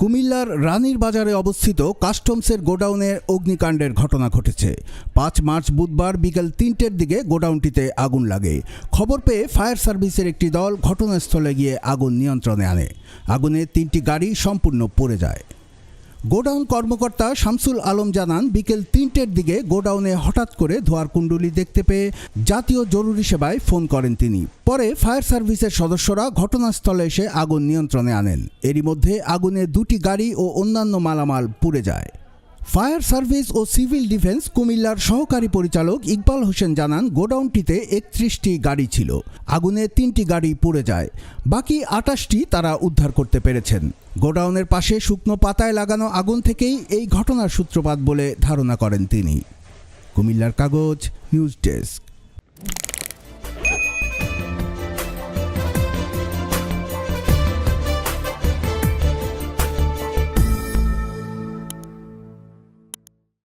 কুমিল্লার রানীর বাজারে অবস্থিত কাস্টমসের গোডাউনে অগ্নিকাণ্ডের ঘটনা ঘটেছে। ৫ মার্চ বুধবার বিকেল ৩টের দিকে গোডাউনটিতে আগুন লাগে। খবর পেয়ে ফায়ার সার্ভিসের একটি দল ঘটনাস্থলে গিয়ে আগুন নিয়ন্ত্রণে আনে। আগুনে ৩টি গাড়ি সম্পূর্ণ পুড়ে যায়। গোডাউন কর্মকর্তা শামসুল আলম জানান, বিকেল ৩টের দিকে গোডাউনে হঠাৎ করে ধোঁয়ার কুণ্ডলী দেখতে পেয়ে জাতীয় জরুরি সেবায় ফোন করেন তিনি। পরে ফায়ার সার্ভিসের সদস্যরা ঘটনাস্থলে এসে আগুন নিয়ন্ত্রণে আনেন। এরই মধ্যে আগুনে 2টি গাড়ি ও অন্যান্য মালামাল পুড়ে যায়। ফায়ার সার্ভিস ও সিভিল ডিফেন্স কুমিল্লার সহকারী পরিচালক ইকবাল হোসেন জানান, গোডাউনটিতে 31টি গাড়ি ছিল। আগুনে 3টি গাড়ি পুড়ে যায়, বাকি 28টি তারা উদ্ধার করতে পেরেছেন। গোডাউনের পাশে শুকনো পাতায় লাগানো আগুন থেকেই এই ঘটনার সূত্রপাত বলে ধারণা করেন তিনি। কুমিল্লার কাগজ নিউজ ডেস্ক।